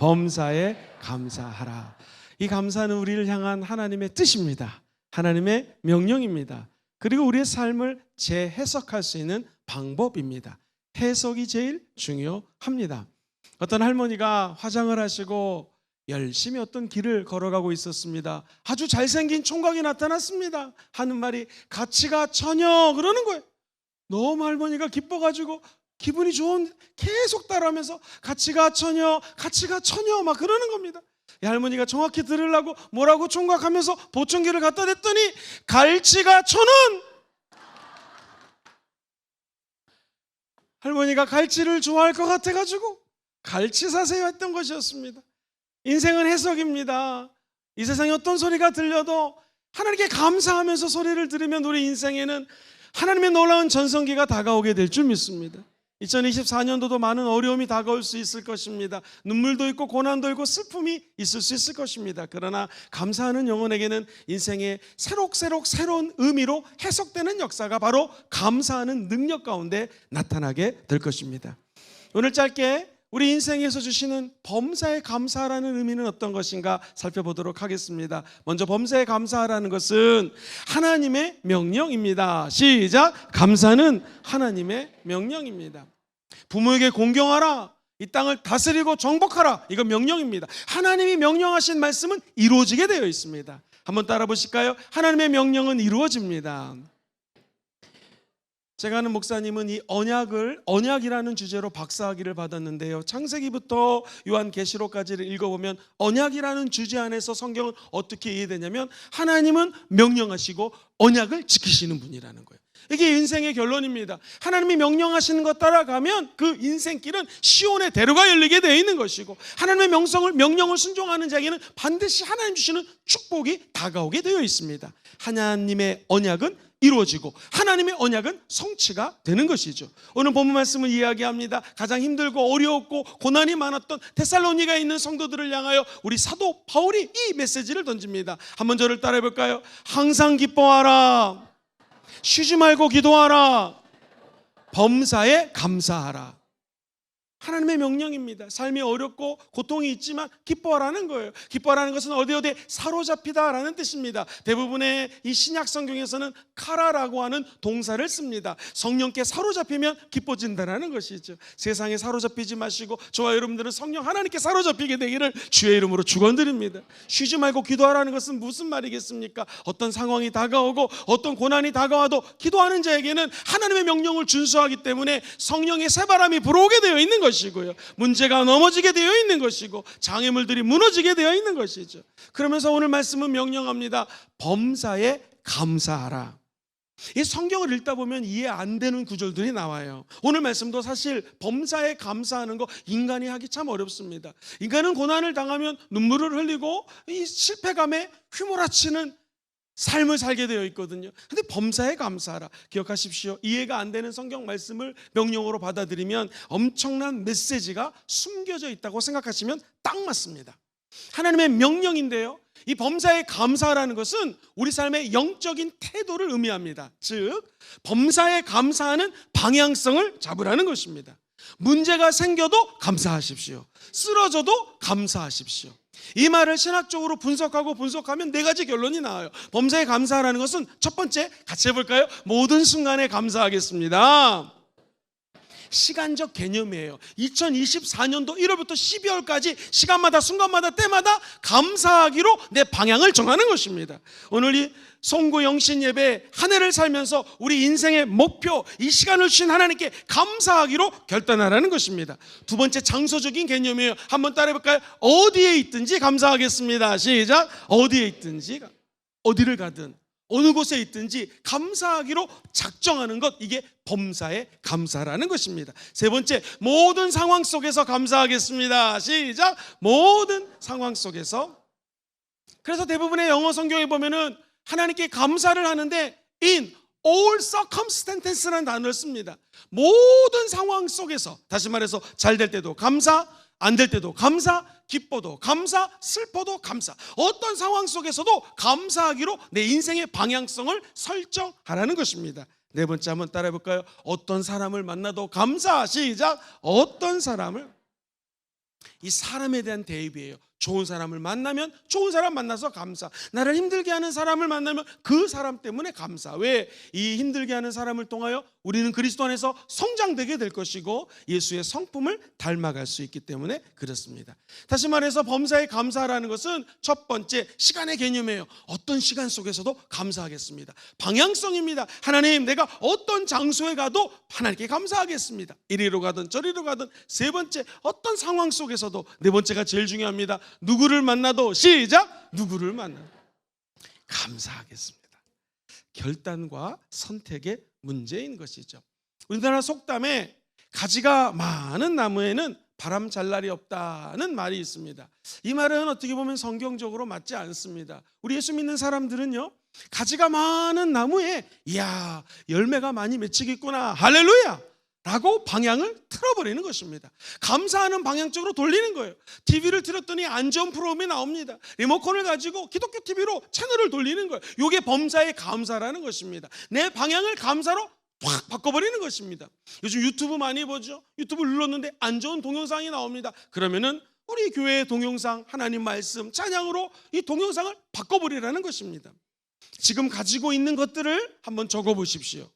범사에 감사하라. 이 감사는 우리를 향한 하나님의 뜻입니다. 하나님의 명령입니다. 그리고 우리의 삶을 재해석할 수 있는 방법입니다. 해석이 제일 중요합니다. 어떤 할머니가 화장을 하시고 열심히 어떤 길을 걸어가고 있었습니다. 아주 잘생긴 총각이 나타났습니다. 하는 말이 같이 가 처녀 그러는 거예요. 너무 할머니가 기뻐가지고 기분이 좋은 계속 따라하면서 같이 가 처녀 막 그러는 겁니다. 이 할머니가 정확히 들으려고 뭐라고 총각하면서 보청기를 갖다 댔더니 갈치가 천원. 할머니가 갈치를 좋아할 것 같아가지고 갈치 사세요 했던 것이었습니다. 인생은 해석입니다. 이 세상에 어떤 소리가 들려도 하나님께 감사하면서 소리를 들으면 우리 인생에는 하나님의 놀라운 전성기가 다가오게 될 줄 믿습니다. 2024년도도 많은 어려움이 다가올 수 있을 것입니다. 눈물도 있고 고난도 있고 슬픔이 있을 수 있을 것입니다. 그러나 감사하는 영혼에게는 인생의 새록새록 새로운 의미로 해석되는 역사가 바로 감사하는 능력 가운데 나타나게 될 것입니다. 오늘 짧게 우리 인생에서 주시는 범사에 감사하라는 의미는 어떤 것인가 살펴보도록 하겠습니다. 먼저 범사에 감사하라는 것은 하나님의 명령입니다. 시작! 감사는 하나님의 명령입니다. 부모에게 공경하라, 이 땅을 다스리고 정복하라, 이건 명령입니다. 하나님이 명령하신 말씀은 이루어지게 되어 있습니다. 한번 따라 보실까요? 하나님의 명령은 이루어집니다. 제가 아는 목사님은 이 언약이라는 주제로 박사학위를 받았는데요, 창세기부터 요한계시록까지를 읽어보면 언약이라는 주제 안에서 성경은 어떻게 이해되냐면 하나님은 명령하시고 언약을 지키시는 분이라는 거예요. 이게 인생의 결론입니다. 하나님이 명령하시는 것 따라가면 그 인생길은 시온의 대로가 열리게 되어 있는 것이고, 하나님의 명령을 순종하는 자에게는 반드시 하나님 주시는 축복이 다가오게 되어 있습니다. 하나님의 언약은 이루어지고 하나님의 언약은 성취가 되는 것이죠. 오늘 본문 말씀을 이야기합니다. 가장 힘들고 어려웠고 고난이 많았던 데살로니가에 있는 성도들을 향하여 우리 사도 바울이 이 메시지를 던집니다. 한번 저를 따라해 볼까요? 항상 기뻐하라, 쉬지 말고 기도하라, 범사에 감사하라. 하나님의 명령입니다. 삶이 어렵고 고통이 있지만 기뻐하라는 거예요. 기뻐하라는 것은 어디어디에 사로잡히다라는 뜻입니다. 대부분의 이 신약 성경에서는 카라라고 하는 동사를 씁니다. 성령께 사로잡히면 기뻐진다라는 것이죠. 세상에 사로잡히지 마시고 저와 여러분들은 성령 하나님께 사로잡히게 되기를 주의 이름으로 축원드립니다. 쉬지 말고 기도하라는 것은 무슨 말이겠습니까? 어떤 상황이 다가오고 어떤 고난이 다가와도 기도하는 자에게는 하나님의 명령을 준수하기 때문에 성령의 새바람이 불어오게 되어 있는 것이고요. 문제가 넘어지게 되어 있는 것이고 장애물들이 무너지게 되어 있는 것이죠. 그러면서 오늘 말씀은 명령합니다. 범사에 감사하라. 이 성경을 읽다 보면 이해 안 되는 구절들이 나와요. 오늘 말씀도 사실 범사에 감사하는 거 인간이 하기 참 어렵습니다. 인간은 고난을 당하면 눈물을 흘리고 이 실패감에 휘몰아치는 삶을 살게 되어 있거든요. 근데 범사에 감사하라. 기억하십시오. 이해가 안 되는 성경 말씀을 명령으로 받아들이면 엄청난 메시지가 숨겨져 있다고 생각하시면 딱 맞습니다. 하나님의 명령인데요, 이 범사에 감사하라는 것은 우리 삶의 영적인 태도를 의미합니다. 즉 범사에 감사하는 방향성을 잡으라는 것입니다. 문제가 생겨도 감사하십시오. 쓰러져도 감사하십시오. 이 말을 신학적으로 분석하면 네 가지 결론이 나와요. 범사에 감사하라는 것은 첫 번째, 같이 해볼까요? 모든 순간에 감사하겠습니다. 시간적 개념이에요. 2024년도 1월부터 12월까지 시간마다 순간마다 때마다 감사하기로 내 방향을 정하는 것입니다. 오늘 이 송구 영신 예배 한 해를 살면서 우리 인생의 목표, 이 시간을 주신 하나님께 감사하기로 결단하라는 것입니다. 두 번째, 장소적인 개념이에요. 한번 따라해 볼까요? 어디에 있든지 감사하겠습니다. 시작. 어디에 있든지, 어디를 가든 어느 곳에 있든지 감사하기로 작정하는 것, 이게 범사에 감사라는 것입니다. 세 번째, 모든 상황 속에서 감사하겠습니다. 시작. 모든 상황 속에서. 그래서 대부분의 영어 성경에 보면은 하나님께 감사를 하는데 in all circumstances라는 단어를 씁니다. 모든 상황 속에서, 다시 말해서 잘 될 때도 감사, 안 될 때도 감사, 기뻐도 감사, 슬퍼도 감사. 어떤 상황 속에서도 감사하기로 내 인생의 방향성을 설정하라는 것입니다. 네 번째, 한번 따라해 볼까요? 어떤 사람을 만나도 감사. 시작. 어떤 사람을. 이 사람에 대한 대입이에요. 좋은 사람을 만나면 좋은 사람 만나서 감사. 나를 힘들게 하는 사람을 만나면 그 사람 때문에 감사. 왜? 이 힘들게 하는 사람을 통하여 우리는 그리스도 안에서 성장되게 될 것이고 예수의 성품을 닮아갈 수 있기 때문에 그렇습니다. 다시 말해서 범사에 감사라는 것은 첫 번째 시간의 개념이에요. 어떤 시간 속에서도 감사하겠습니다. 방향성입니다. 하나님, 내가 어떤 장소에 가도 하나님께 감사하겠습니다. 이리로 가든 저리로 가든. 세 번째, 어떤 상황 속에서도. 네 번째가 제일 중요합니다. 누구를 만나도 시작! 누구를 만나도 감사하겠습니다. 결단과 선택의 문제인 것이죠. 우리나라 속담에 가지가 많은 나무에는 바람 잘 날이 없다는 말이 있습니다. 이 말은 어떻게 보면 성경적으로 맞지 않습니다. 우리 예수 믿는 사람들은요, 가지가 많은 나무에 이야, 열매가 많이 맺히겠구나, 할렐루야! 라고 방향을 틀어버리는 것입니다. 감사하는 방향 쪽으로 돌리는 거예요. TV를 틀었더니 안 좋은 프로그램이 나옵니다. 리모컨을 가지고 기독교 TV로 채널을 돌리는 거예요. 이게 범사의 감사라는 것입니다. 내 방향을 감사로 확 바꿔버리는 것입니다. 요즘 유튜브 많이 보죠. 유튜브 눌렀는데 안 좋은 동영상이 나옵니다. 그러면은 우리 교회의 동영상, 하나님 말씀, 찬양으로 이 동영상을 바꿔버리라는 것입니다. 지금 가지고 있는 것들을 한번 적어보십시오.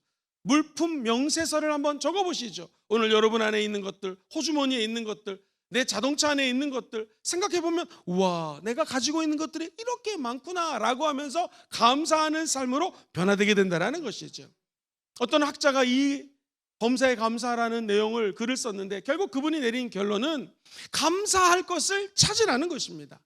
물품 명세서를 한번 적어보시죠. 오늘 여러분 안에 있는 것들, 호주머니에 있는 것들, 내 자동차 안에 있는 것들 생각해보면 우와, 내가 가지고 있는 것들이 이렇게 많구나 라고 하면서 감사하는 삶으로 변화되게 된다는 것이죠. 어떤 학자가 이 범사에 감사라는 내용을 글을 썼는데 결국 그분이 내린 결론은 감사할 것을 찾으라는 것입니다.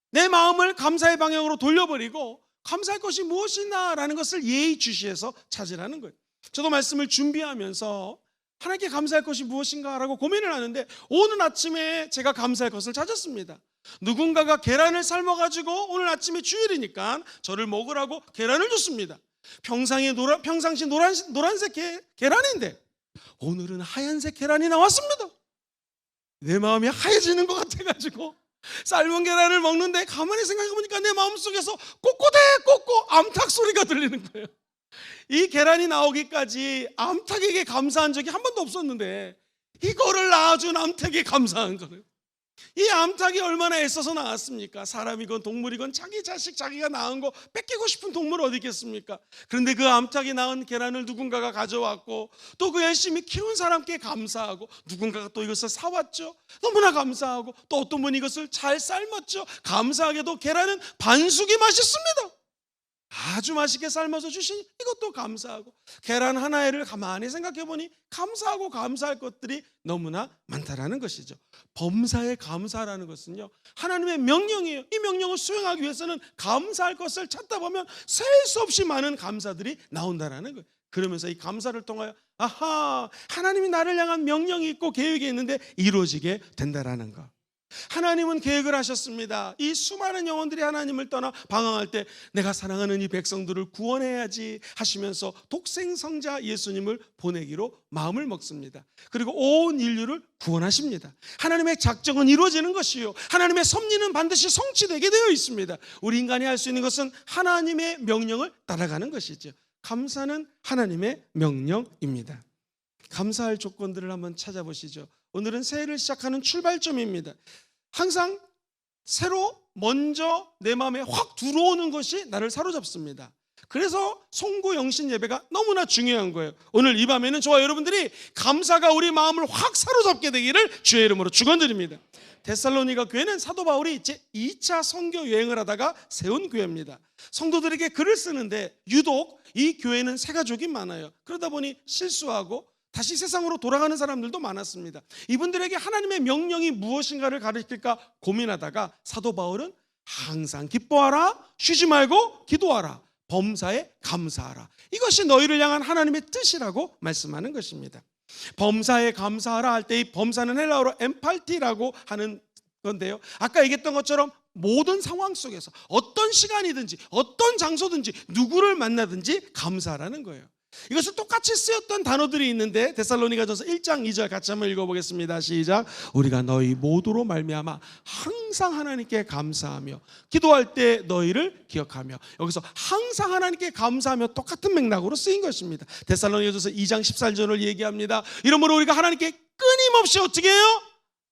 내 마음을 감사의 방향으로 돌려버리고 감사할 것이 무엇이나라는 것을 예의주시해서 찾으라는 거예요. 저도 말씀을 준비하면서 하나님께 감사할 것이 무엇인가라고 고민을 하는데 오늘 아침에 제가 감사할 것을 찾았습니다. 누군가가 계란을 삶아가지고 오늘 아침에 주일이니까 저를 먹으라고 계란을 줬습니다. 평상시 노란색 계란인데 오늘은 하얀색 계란이 나왔습니다. 내 마음이 하얘지는 것 같아가지고 삶은 계란을 먹는데 가만히 생각해보니까 내 마음속에서 꼬꼬대 암탉 소리가 들리는 거예요. 이 계란이 나오기까지 암탉에게 감사한 적이 한 번도 없었는데 이거를 낳아준 암탉에 감사한 거예요. 이 암탉이 얼마나 애써서 낳았습니까? 사람이건 동물이건 자기 자식 자기가 낳은 거 뺏기고 싶은 동물 어디 있겠습니까? 그런데 그 암탉이 낳은 계란을 누군가가 가져왔고 또 그 열심히 키운 사람께 감사하고 누군가가 또 이것을 사왔죠. 너무나 감사하고 또 어떤 분이 이것을 잘 삶았죠. 감사하게도 계란은 반숙이 맛있습니다. 아주 맛있게 삶아서 주신 이것도 감사하고 계란 하나를 가만히 생각해보니 감사하고 감사할 것들이 너무나 많다라는 것이죠. 범사에 감사라는 것은요, 하나님의 명령이에요. 이 명령을 수행하기 위해서는 감사할 것을 찾다 보면 셀 수 없이 많은 감사들이 나온다라는 거예요. 그러면서 이 감사를 통하여 아하, 하나님이 나를 향한 명령이 있고 계획이 있는데 이루어지게 된다라는 것. 하나님은 계획을 하셨습니다. 이 수많은 영혼들이 하나님을 떠나 방황할 때 내가 사랑하는 이 백성들을 구원해야지 하시면서 독생성자 예수님을 보내기로 마음을 먹습니다. 그리고 온 인류를 구원하십니다. 하나님의 작정은 이루어지는 것이요, 하나님의 섭리는 반드시 성취되게 되어 있습니다. 우리 인간이 할 수 있는 것은 하나님의 명령을 따라가는 것이죠. 감사는 하나님의 명령입니다. 감사할 조건들을 한번 찾아보시죠. 오늘은 새해를 시작하는 출발점입니다. 항상 새로 먼저 내 마음에 확 들어오는 것이 나를 사로잡습니다. 그래서 송구 영신 예배가 너무나 중요한 거예요. 오늘 이 밤에는 저와 여러분들이 감사가 우리 마음을 확 사로잡게 되기를 주의 이름으로 축원드립니다. 데살로니가 교회는 사도 바울이 제2차 선교 여행을 하다가 세운 교회입니다. 성도들에게 글을 쓰는데 유독 이 교회는 새가족이 많아요. 그러다 보니 실수하고 다시 세상으로 돌아가는 사람들도 많았습니다. 이분들에게 하나님의 명령이 무엇인가를 가르칠까 고민하다가 사도 바울은 항상 기뻐하라, 쉬지 말고 기도하라, 범사에 감사하라, 이것이 너희를 향한 하나님의 뜻이라고 말씀하는 것입니다. 범사에 감사하라 할 때 이 범사는 헬라어로 엠팔티라고 하는 건데요, 아까 얘기했던 것처럼 모든 상황 속에서 어떤 시간이든지 어떤 장소든지 누구를 만나든지 감사하라는 거예요. 이것을 똑같이 쓰였던 단어들이 있는데 데살로니가전서 1장 2절 같이 한번 읽어보겠습니다. 시작. 우리가 너희 모두로 말미암아 항상 하나님께 감사하며 기도할 때 너희를 기억하며, 여기서 항상 하나님께 감사하며 똑같은 맥락으로 쓰인 것입니다. 데살로니가전서 2장 14절을 얘기합니다. 이러므로 우리가 하나님께 끊임없이 어떻게 해요?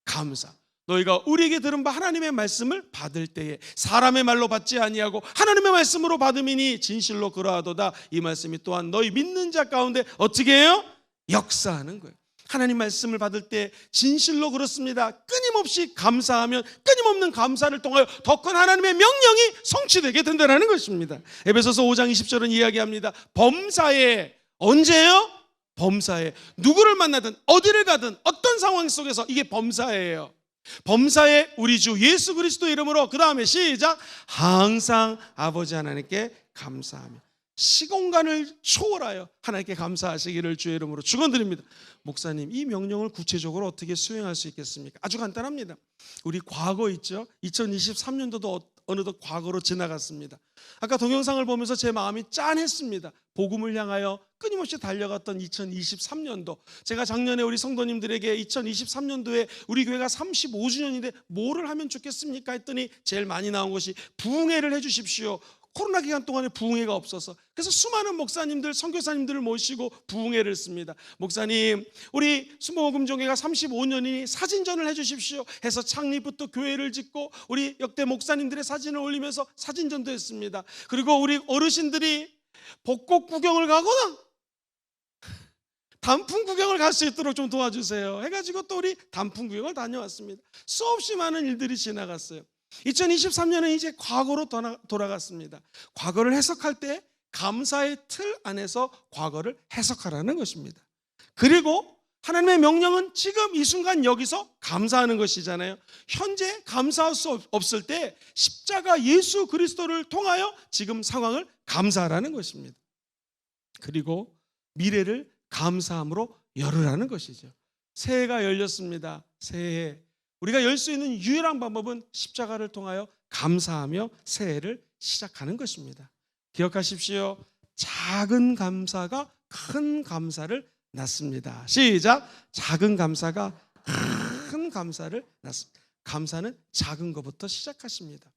감사. 너희가 우리에게 들은 바 하나님의 말씀을 받을 때에 사람의 말로 받지 아니하고 하나님의 말씀으로 받음이니 진실로 그러하도다. 이 말씀이 또한 너희 믿는 자 가운데 어떻게 해요? 역사하는 거예요. 하나님 말씀을 받을 때 진실로 그렇습니다. 끊임없이 감사하면 끊임없는 감사를 통하여 더 큰 하나님의 명령이 성취되게 된다는 것입니다. 에베소서 5장 20절은 이야기합니다. 범사에, 언제요? 범사에. 누구를 만나든 어디를 가든 어떤 상황 속에서 이게 범사예요. 범사에 우리 주 예수 그리스도 이름으로, 그 다음에 시작, 항상 아버지 하나님께 감사하며. 시공간을 초월하여 하나님께 감사하시기를 주의 이름으로 축원드립니다. 목사님, 이 명령을 구체적으로 어떻게 수행할 수 있겠습니까? 아주 간단합니다. 우리 과거 있죠? 2023년도도 어느덧 과거로 지나갔습니다. 아까 동영상을 보면서 제 마음이 짠했습니다. 복음을 향하여 끊임없이 달려갔던 2023년도. 제가 작년에 우리 성도님들에게 2023년도에 우리 교회가 35주년인데 뭐를 하면 좋겠습니까? 했더니 제일 많이 나온 것이 부흥회를 해주십시오. 코로나 기간 동안에 부흥회가 없어서, 그래서 수많은 목사님들, 선교사님들을 모시고 부흥회를 했습니다. 목사님, 우리 수목금종회가 35년이니 사진전을 해주십시오 해서 창립부터 교회를 짓고 우리 역대 목사님들의 사진을 올리면서 사진전도 했습니다. 그리고 우리 어르신들이 벚꽃 구경을 가거나 단풍 구경을 갈 수 있도록 좀 도와주세요 해가지고 또 우리 단풍 구경을 다녀왔습니다. 수없이 많은 일들이 지나갔어요. 2023년은 이제 과거로 돌아갔습니다. 과거를 해석할 때 감사의 틀 안에서 과거를 해석하라는 것입니다. 그리고 하나님의 명령은 지금 이 순간 여기서 감사하는 것이잖아요. 현재 감사할 수 없을 때 십자가 예수 그리스도를 통하여 지금 상황을 감사하라는 것입니다. 그리고 미래를 감사함으로 열으라는 것이죠. 새해가 열렸습니다. 새해 우리가 열 수 있는 유일한 방법은 십자가를 통하여 감사하며 새해를 시작하는 것입니다. 기억하십시오. 작은 감사가 큰 감사를 낳습니다. 시작. 작은 감사가 큰 감사를 낳습니다. 감사는 작은 것부터 시작하십니다.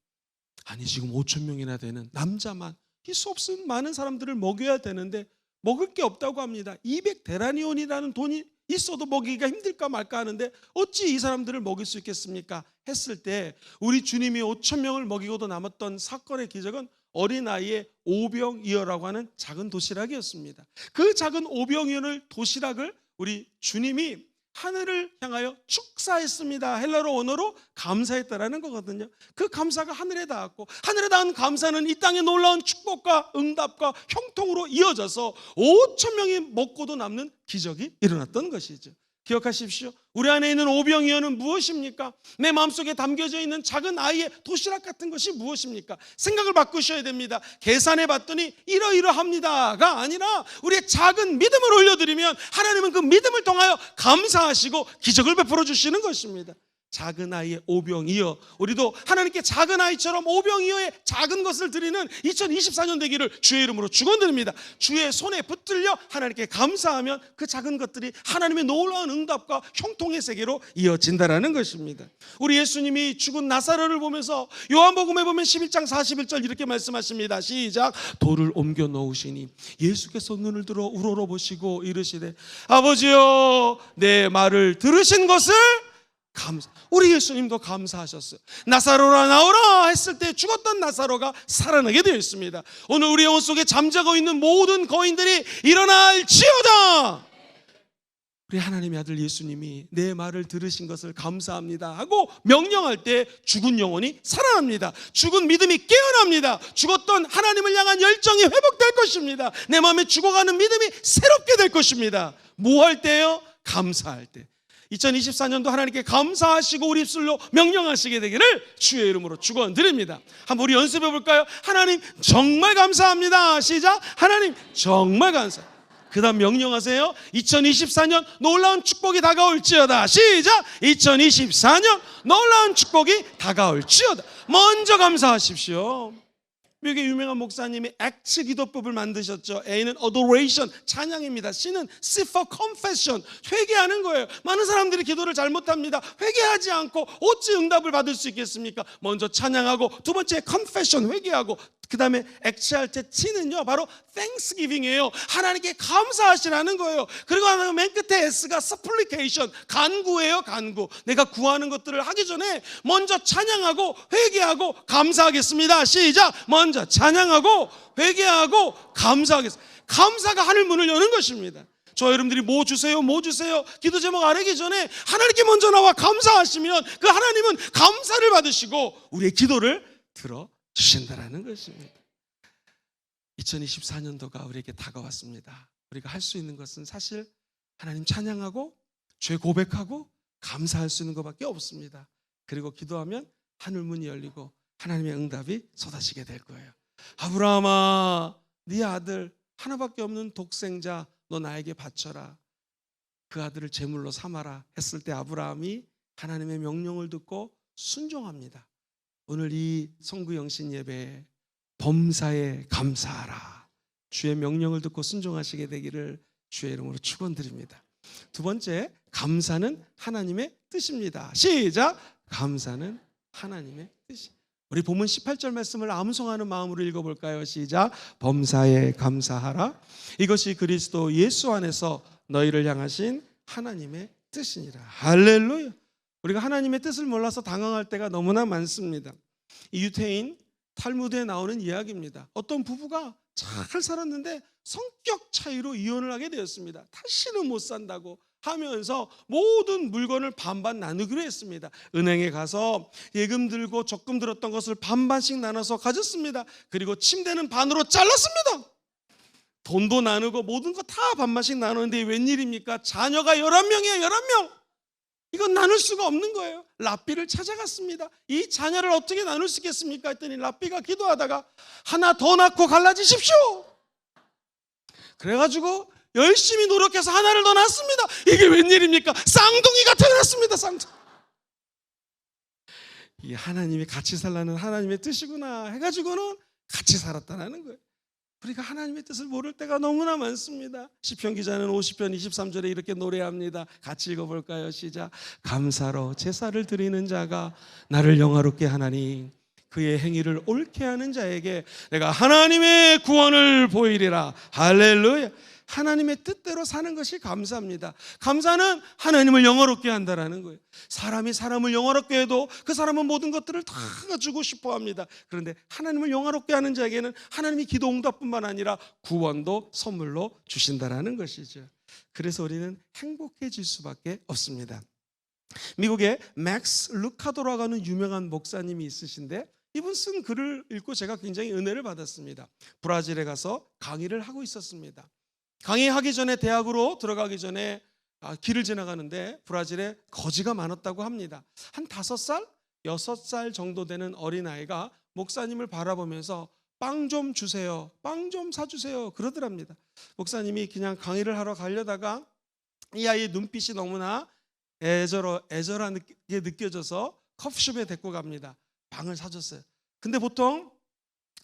아니, 지금 5천 명이나 되는 남자만 이 수없이 많은 사람들을 먹여야 되는데 먹을 게 없다고 합니다. 200데나리온이라는 돈이 있어도 먹이기가 힘들까 말까 하는데 어찌 이 사람들을 먹일 수 있겠습니까? 했을 때 우리 주님이 5천 명을 먹이고도 남았던 사건의 기적은 어린아이의 오병이어라고 하는 작은 도시락이었습니다. 그 작은 오병이어를 도시락을 우리 주님이 하늘을 향하여 축사했습니다. 헬라어 언어로 감사했다라는 거거든요. 그 감사가 하늘에 닿았고, 하늘에 닿은 감사는 이 땅에 놀라운 축복과 응답과 형통으로 이어져서 5천 명이 먹고도 남는 기적이 일어났던 것이죠. 기억하십시오. 우리 안에 있는 오병이어는 무엇입니까? 내 마음속에 담겨져 있는 작은 아이의 도시락 같은 것이 무엇입니까? 생각을 바꾸셔야 됩니다. 계산해 봤더니 이러이러합니다가 아니라 우리의 작은 믿음을 올려드리면 하나님은 그 믿음을 통하여 감사하시고 기적을 베풀어 주시는 것입니다. 작은 아이의 오병이어, 우리도 하나님께 작은 아이처럼 오병이어의 작은 것을 드리는 2024년 되기를 주의 이름으로 축원드립니다. 주의 손에 붙들려 하나님께 감사하면 그 작은 것들이 하나님의 놀라운 응답과 형통의 세계로 이어진다라는 것입니다. 우리 예수님이 죽은 나사로를 보면서 요한복음에 보면 11장 41절 이렇게 말씀하십니다. 시작. 돌을 옮겨 놓으시니 예수께서 눈을 들어 우러러보시고 이르시되 아버지여, 내 말을 들으신 것을 감사. 우리 예수님도 감사하셨어요. 나사로라 나오라 했을 때 죽었던 나사로가 살아나게 되어 있습니다. 오늘 우리 영혼 속에 잠자고 있는 모든 거인들이 일어날지어다. 우리 하나님의 아들 예수님이 내 말을 들으신 것을 감사합니다 하고 명령할 때 죽은 영혼이 살아납니다. 죽은 믿음이 깨어납니다. 죽었던 하나님을 향한 열정이 회복될 것입니다. 내 마음에 죽어가는 믿음이 새롭게 될 것입니다. 뭐 할 때요? 감사할 때. 2024년도 하나님께 감사하시고 우리 입술로 명령하시게 되기를 주의 이름으로 축원드립니다. 한번 우리 연습해 볼까요? 하나님 정말 감사합니다. 시작. 하나님 정말 감사. 그 다음 명령하세요. 2024년 놀라운 축복이 다가올지어다. 시작. 2024년 놀라운 축복이 다가올지어다. 먼저 감사하십시오. 미국의 유명한 목사님이 액츠 기도법을 만드셨죠. A는 adoration, 찬양입니다. C는 seek for confession, 회개하는 거예요. 많은 사람들이 기도를 잘못합니다. 회개하지 않고 어찌 응답을 받을 수 있겠습니까? 먼저 찬양하고, 두 번째 confession, 회개하고, 그 다음에 액체할 때 T는요 바로 Thanksgiving이에요. 하나님께 감사하시라는 거예요. 그리고 맨 끝에 S가 supplication, 간구예요. 간구. 내가 구하는 것들을 하기 전에 먼저 찬양하고 회개하고 감사하겠습니다. 시작. 먼저 찬양하고 회개하고 감사하겠습니다. 감사가 하늘 문을 여는 것입니다. 저 여러분들이 뭐 주세요 뭐 주세요 기도 제목 아뢰기 전에 하나님께 먼저 나와 감사하시면 그 하나님은 감사를 받으시고 우리의 기도를 들어주신다라는 것입니다. 2024년도가 우리에게 다가왔습니다. 우리가 할 수 있는 것은 사실 하나님 찬양하고 죄 고백하고 감사할 수 있는 것밖에 없습니다. 그리고 기도하면 하늘 문이 열리고 하나님의 응답이 쏟아지게 될 거예요. 아브라함아, 네 아들 하나밖에 없는 독생자 너 나에게 바쳐라. 그 아들을 제물로 삼아라 했을 때 아브라함이 하나님의 명령을 듣고 순종합니다. 오늘 이 성구영신 예배에 범사에 감사하라. 주의 명령을 듣고 순종하시게 되기를 주의 이름으로 축원드립니다. 두 번째, 감사는 하나님의 뜻입니다. 시작. 감사는 하나님의 뜻이. 우리 본문 18절 말씀을 암송하는 마음으로 읽어볼까요? 시작. 범사에 감사하라. 이것이 그리스도 예수 안에서 너희를 향하신 하나님의 뜻이니라. 할렐루야. 우리가 하나님의 뜻을 몰라서 당황할 때가 너무나 많습니다. 이 유태인 탈무드에 나오는 이야기입니다. 어떤 부부가 잘 살았는데 성격 차이로 이혼을 하게 되었습니다. 다시는 못 산다고 하면서 모든 물건을 반반 나누기로 했습니다. 은행에 가서 예금 들고 적금 들었던 것을 반반씩 나눠서 가졌습니다. 그리고 침대는 반으로 잘랐습니다. 돈도 나누고 모든 거 다 반반씩 나누는데 웬일입니까? 자녀가 11명이에요. 11명. 이건 나눌 수가 없는 거예요. 랍비를 찾아갔습니다. 이 자녀를 어떻게 나눌 수 있겠습니까? 했더니 랍비가 기도하다가 하나 더 낳고 갈라지십시오. 그래가지고 열심히 노력해서 하나를 더 낳습니다. 이게 웬일입니까? 쌍둥이가 태어났습니다. 쌍둥이. 이 하나님이 같이 살라는 하나님의 뜻이구나 해가지고는 같이 살았다는 거예요. 우리가 하나님의 뜻을 모를 때가 너무나 많습니다. 시편 기자는 50편 23절에 이렇게 노래합니다. 같이 읽어볼까요? 시작. 감사로 제사를 드리는 자가 나를 영화롭게 하나니 그의 행위를 옳게 하는 자에게 내가 하나님의 구원을 보이리라. 할렐루야. 하나님의 뜻대로 사는 것이 감사입니다. 감사는 하나님을 영화롭게 한다라는 거예요. 사람이 사람을 영화롭게 해도 그 사람은 모든 것들을 다 주고 싶어 합니다. 그런데 하나님을 영화롭게 하는 자에게는 하나님이 기도 응답뿐만 아니라 구원도 선물로 주신다라는 것이죠. 그래서 우리는 행복해질 수밖에 없습니다. 미국의 맥스 루카도라고 하는 유명한 목사님이 있으신데 이분 쓴 글을 읽고 제가 굉장히 은혜를 받았습니다. 브라질에 가서 강의를 하고 있었습니다. 강의하기 전에 대학으로 들어가기 전에 길을 지나가는데 브라질에 거지가 많았다고 합니다. 한 5살, 6살 정도 되는 어린아이가 목사님을 바라보면서 빵 좀 주세요, 빵 좀 사주세요 그러더랍니다. 목사님이 그냥 강의를 하러 가려다가 이 아이의 눈빛이 너무나 애절하게 느껴져서 커피숍에 데리고 갑니다. 빵을 사줬어요. 근데 보통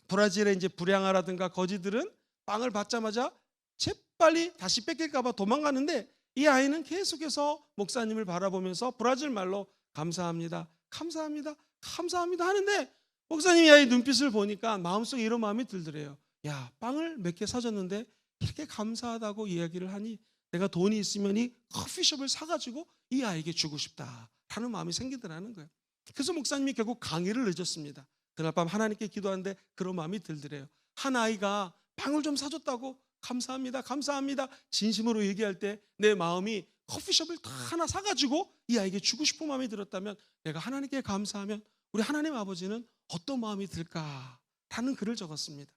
브라질의 이제 불량아라든가 거지들은 빵을 받자마자 재빨리 다시 뺏길까봐 도망가는데 이 아이는 계속해서 목사님을 바라보면서 브라질 말로 감사합니다, 감사합니다, 감사합니다 하는데 목사님이 아이 눈빛을 보니까 마음속에 이런 마음이 들더래요. 야, 빵을 몇 개 사줬는데 이렇게 감사하다고 이야기를 하니 내가 돈이 있으면 이 커피숍을 사가지고 이 아이에게 주고 싶다라는 마음이 생기더라는 거예요. 그래서 목사님이 결국 강의를 늦었습니다. 그날 밤 하나님께 기도하는데 그런 마음이 들더래요. 한 아이가 빵을 좀 사줬다고 감사합니다, 감사합니다 진심으로 얘기할 때 내 마음이 커피숍을 다 하나 사가지고 이 아이에게 주고 싶은 마음이 들었다면 내가 하나님께 감사하면 우리 하나님 아버지는 어떤 마음이 들까라는 글을 적었습니다.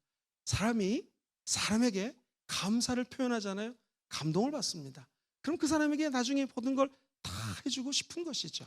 사람이 사람에게 감사를 표현하잖아요. 감동을 받습니다. 그럼 그 사람에게 나중에 모든 걸 다 해주고 싶은 것이죠.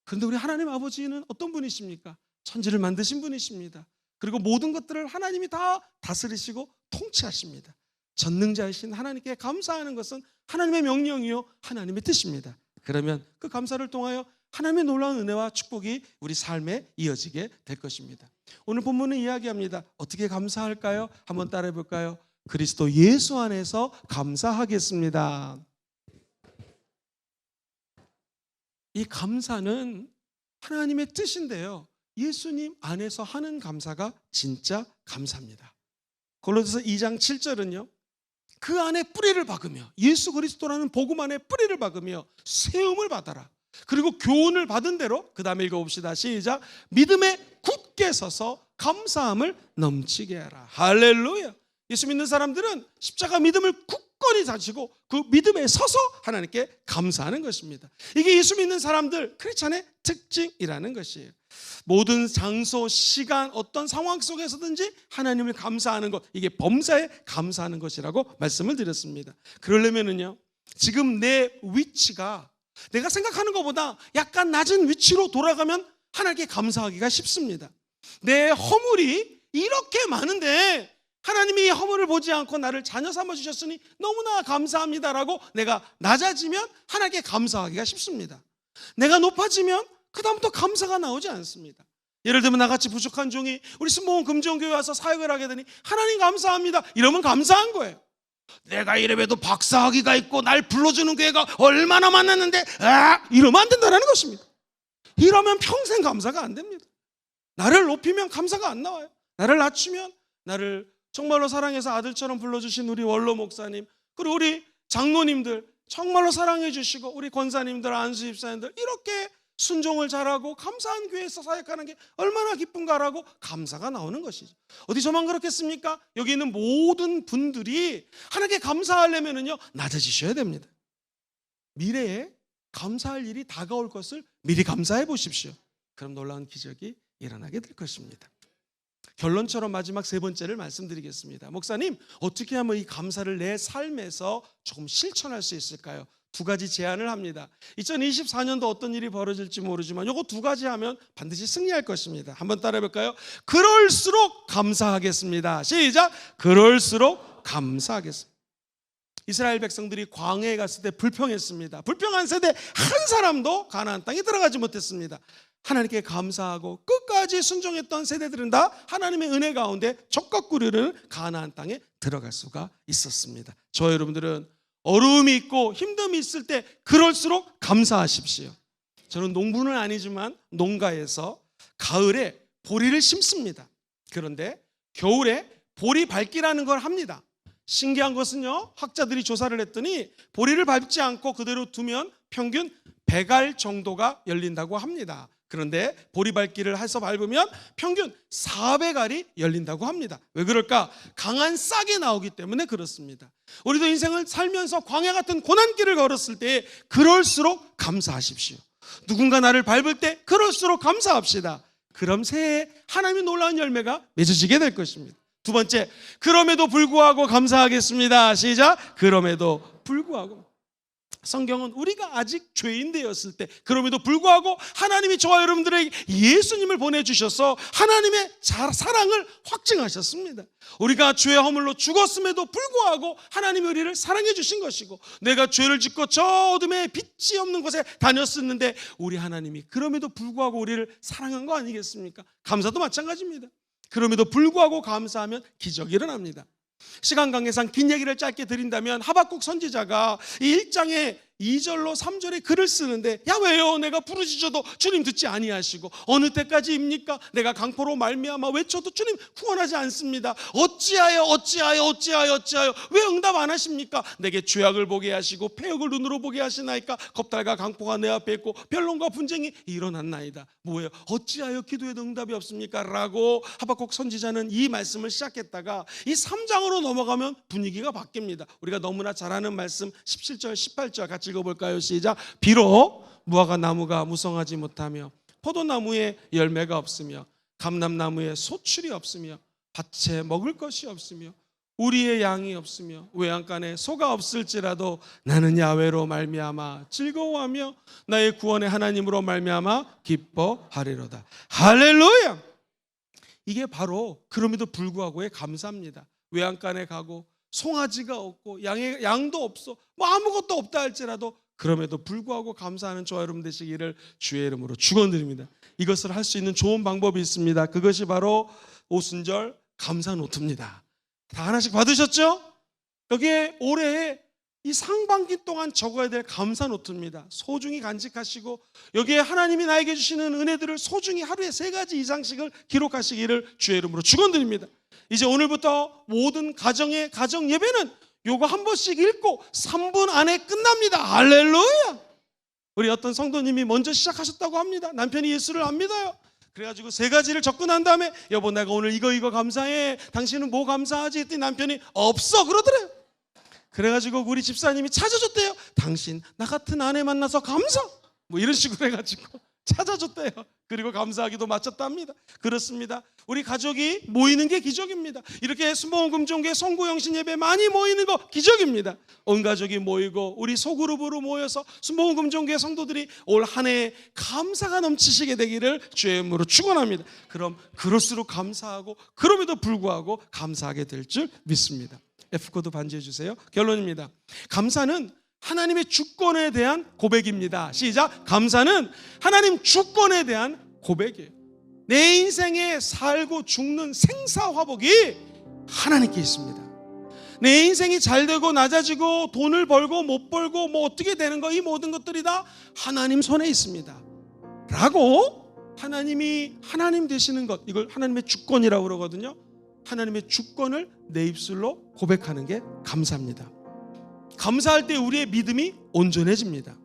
그런데 우리 하나님 아버지는 어떤 분이십니까? 천지를 만드신 분이십니다. 그리고 모든 것들을 하나님이 다 다스리시고 통치하십니다. 전능자이신 하나님께 감사하는 것은 하나님의 명령이요 하나님의 뜻입니다. 그러면 그 감사를 통하여 하나님의 놀라운 은혜와 축복이 우리 삶에 이어지게 될 것입니다. 오늘 본문은 이야기합니다. 어떻게 감사할까요? 한번 따라해 볼까요? 그리스도 예수 안에서 감사하겠습니다. 이 감사는 하나님의 뜻인데요, 예수님 안에서 하는 감사가 진짜 감사입니다. 골로새서 2장 7절은요, 그 안에 뿌리를 박으며 예수 그리스도라는 복음 안에 뿌리를 박으며 세움을 받아라. 그리고 교훈을 받은 대로, 그 다음에 읽어봅시다. 시작. 믿음에 굳게 서서 감사함을 넘치게 하라. 할렐루야. 예수 믿는 사람들은 십자가 믿음을 굳건히 다지고 그 믿음에 서서 하나님께 감사하는 것입니다. 이게 예수 믿는 사람들 크리스찬의 특징이라는 것이에요. 모든 장소, 시간, 어떤 상황 속에서든지 하나님을 감사하는 것, 이게 범사에 감사하는 것이라고 말씀을 드렸습니다. 그러려면은요, 지금 내 위치가 내가 생각하는 것보다 약간 낮은 위치로 돌아가면 하나님께 감사하기가 쉽습니다. 내 허물이 이렇게 많은데 하나님이 이 허물을 보지 않고 나를 자녀 삼아주셨으니 너무나 감사합니다라고 내가 낮아지면 하나님께 감사하기가 쉽습니다. 내가 높아지면 그 다음부터 감사가 나오지 않습니다. 예를 들면 나같이 부족한 종이 우리 신봉원 금정교회 와서 사역을 하게 되니 하나님 감사합니다 이러면 감사한 거예요. 내가 이래봬도 박사학위가 있고 날 불러주는 교회가 얼마나 많았는데 이러면 안 된다는 것입니다. 이러면 평생 감사가 안 됩니다. 나를 높이면 감사가 안 나와요. 나를 낮추면, 나를 정말로 사랑해서 아들처럼 불러주신 우리 원로 목사님, 그리고 우리 장로님들 정말로 사랑해 주시고 우리 권사님들, 안수 집사님들 이렇게 순종을 잘하고 감사한 교회에서 사역하는 게 얼마나 기쁜가라고 감사가 나오는 것이죠. 어디 저만 그렇겠습니까? 여기 있는 모든 분들이 하나님께 감사하려면요 낮아지셔야 됩니다. 미래에 감사할 일이 다가올 것을 미리 감사해 보십시오. 그럼 놀라운 기적이 일어나게 될 것입니다. 결론처럼 마지막 세 번째를 말씀드리겠습니다. 목사님, 어떻게 하면 이 감사를 내 삶에서 조금 실천할 수 있을까요? 두 가지 제안을 합니다. 2024년도 어떤 일이 벌어질지 모르지만 이거 두 가지 하면 반드시 승리할 것입니다. 한번 따라해 볼까요? 그럴수록 감사하겠습니다. 시작. 그럴수록 감사하겠습니다. 이스라엘 백성들이 광야에 갔을 때 불평했습니다. 불평한 세대 한 사람도 가나안 땅에 들어가지 못했습니다. 하나님께 감사하고 끝까지 순종했던 세대들은 다 하나님의 은혜 가운데 족각구르는 가나안 땅에 들어갈 수가 있었습니다. 저 여러분들은 어려움이 있고 힘듦이 있을 때 그럴수록 감사하십시오. 저는 농부는 아니지만 농가에서 가을에 보리를 심습니다. 그런데 겨울에 보리 밟기라는 걸 합니다. 신기한 것은요, 학자들이 조사를 했더니 보리를 밟지 않고 그대로 두면 평균 100알 정도가 열린다고 합니다. 그런데 보리 밟기를 해서 밟으면 평균 400알이 열린다고 합니다. 왜 그럴까? 강한 싹이 나오기 때문에 그렇습니다. 우리도 인생을 살면서 광야 같은 고난길을 걸었을 때 그럴수록 감사하십시오. 누군가 나를 밟을 때 그럴수록 감사합시다. 그럼 새해 하나님의 놀라운 열매가 맺어지게 될 것입니다. 두 번째, 그럼에도 불구하고 감사하겠습니다. 시작. 그럼에도 불구하고. 성경은 우리가 아직 죄인 되었을 때 그럼에도 불구하고 하나님이 저와 여러분들에게 예수님을 보내주셔서 하나님의 사랑을 확증하셨습니다. 우리가 죄의 허물로 죽었음에도 불구하고 하나님이 우리를 사랑해 주신 것이고, 내가 죄를 짓고 저 어둠에 빛이 없는 곳에 다녔었는데 우리 하나님이 그럼에도 불구하고 우리를 사랑한 거 아니겠습니까? 감사도 마찬가지입니다. 그럼에도 불구하고 감사하면 기적이 일어납니다. 시간 관계상 긴 얘기를 짧게 드린다면 하박국 선지자가 이 1장에 2절로 3절에 글을 쓰는데, 야 왜요? 내가 부르짖어도 주님 듣지 아니하시고 어느 때까지입니까? 내가 강포로 말미암아 외쳐도 주님 구원하지 않습니다. 어찌하여 왜 응답 안 하십니까? 내게 죄악을 보게 하시고 패역을 눈으로 보게 하시나이까? 겁달과 강포가 내 앞에 있고 변론과 분쟁이 일어났나이다. 뭐예요? 어찌하여 기도에도 응답이 없습니까? 라고 하박국 선지자는 이 말씀을 시작했다가 이 3장으로 넘어가면 분위기가 바뀝니다. 우리가 너무나 잘 아는 말씀 17절 18절 같이 읽어볼까요? 시작. 비록 무화과 나무가 무성하지 못하며 포도나무에 열매가 없으며 감람나무에 소출이 없으며 밭에 먹을 것이 없으며 우리의 양이 없으며 외양간에 소가 없을지라도 나는 야훼로 말미암아 즐거워하며 나의 구원의 하나님으로 말미암아 기뻐하리로다. 할렐루야. 이게 바로 그럼에도 불구하고의 감사입니다. 외양간에 가고 송아지가 없고 양도 없어 뭐 아무것도 없다 할지라도 그럼에도 불구하고 감사하는 저와 여러분 되시기를 주의 이름으로 축원드립니다. 이것을 할 수 있는 좋은 방법이 있습니다. 그것이 바로 오순절 감사 노트입니다. 다 하나씩 받으셨죠? 여기에 올해에 이 상반기 동안 적어야 될 감사 노트입니다. 소중히 간직하시고 여기에 하나님이 나에게 주시는 은혜들을 소중히 하루에 3가지 이상씩을 기록하시기를 주의 이름으로 축원드립니다. 이제 오늘부터 모든 가정의 가정 예배는 요거 한 번씩 읽고 3분 안에 끝납니다. 할렐루야. 우리 어떤 성도님이 먼저 시작하셨다고 합니다. 남편이 예수를 안 믿어요. 그래가지고 3가지를 접근한 다음에 여보 내가 오늘 이거 감사해. 당신은 뭐 감사하지? 했더니 남편이 없어 그러더래요. 그래가지고 우리 집사님이 찾아줬대요. 당신 나 같은 아내 만나서 감사. 뭐 이런 식으로 해가지고 찾아줬대요. 그리고 감사하기도 마쳤답니다. 그렇습니다. 우리 가족이 모이는 게 기적입니다. 이렇게 수목원 금종교회 성구영신 예배 많이 모이는 거 기적입니다. 온 가족이 모이고 우리 소그룹으로 모여서 수목원 금종교회 성도들이 올 한 해 감사가 넘치시게 되기를 주의 이름으로 축원합니다. 그럼 그럴수록 감사하고 그럼에도 불구하고 감사하게 될 줄 믿습니다. F코드 반지해 주세요. 결론입니다. 감사는 하나님의 주권에 대한 고백입니다. 시작. 감사는 하나님 주권에 대한 고백이에요. 내 인생에 살고 죽는 생사화복이 하나님께 있습니다. 내 인생이 잘되고 낮아지고 돈을 벌고 못 벌고 뭐 어떻게 되는 거 이 모든 것들이 다 하나님 손에 있습니다 라고 하나님이 하나님 되시는 것, 이걸 하나님의 주권이라고 그러거든요. 하나님의 주권을 내 입술로 고백하는 게 감사입니다. 감사할 때 우리의 믿음이 온전해집니다.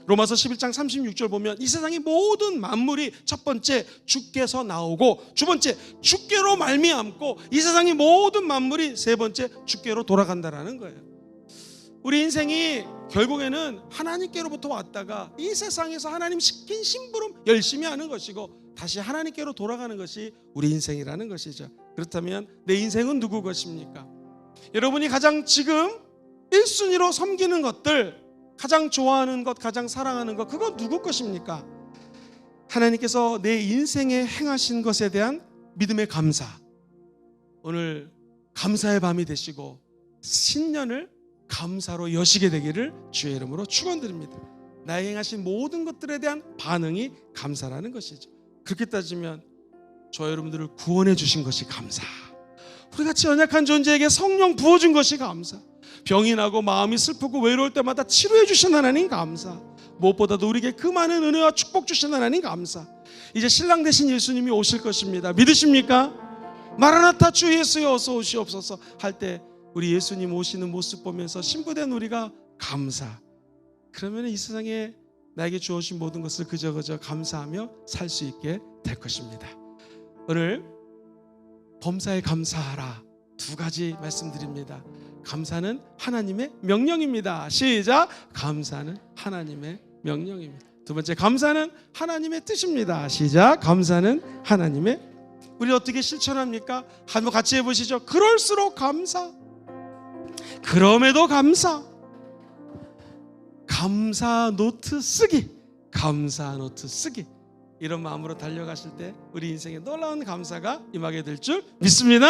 로마서 11장 36절 보면 이 세상의 모든 만물이 첫 번째 주께서 나오고 두 번째 주께로 말미암고 이 세상의 모든 만물이 세 번째 주께로 돌아간다라는 거예요. 우리 인생이 결국에는 하나님께로부터 왔다가 이 세상에서 하나님 시킨 심부름 열심히 하는 것이고 다시 하나님께로 돌아가는 것이 우리 인생이라는 것이죠. 그렇다면 내 인생은 누구 것입니까? 여러분이 가장 지금 1순위로 섬기는 것들, 가장 좋아하는 것, 가장 사랑하는 것, 그건 누구 것입니까? 하나님께서 내 인생에 행하신 것에 대한 믿음의 감사. 오늘 감사의 밤이 되시고 신년을 감사로 여시게 되기를 주의 이름으로 축원드립니다. 나의 행하신 모든 것들에 대한 반응이 감사라는 것이죠. 그렇게 따지면 저 여러분들을 구원해 주신 것이 감사, 우리같이 연약한 존재에게 성령 부어준 것이 감사, 병이 나고 마음이 슬프고 외로울 때마다 치료해 주신 하나님 감사, 무엇보다도 우리에게 그 많은 은혜와 축복 주신 하나님 감사. 이제 신랑 되신 예수님이 오실 것입니다. 믿으십니까? 마라나타 주 예수여 어서 오시옵소서 할 때 우리 예수님 오시는 모습 보면서 신부된 우리가 감사, 그러면 이 세상에 나에게 주어진 모든 것을 그저 감사하며 살 수 있게 될 것입니다. 오늘 범사에 감사하라 2가지 말씀드립니다. 감사는 하나님의 명령입니다. 시작. 감사는 하나님의 명령입니다. 두 번째, 감사는 하나님의 뜻입니다. 시작. 감사는 하나님의. 우리 어떻게 실천합니까? 한번 같이 해보시죠. 그럴수록 감사, 그럼에도 감사, 감사 노트 쓰기, 감사 노트 쓰기. 이런 마음으로 달려가실 때 우리 인생에 놀라운 감사가 임하게 될 줄 믿습니다.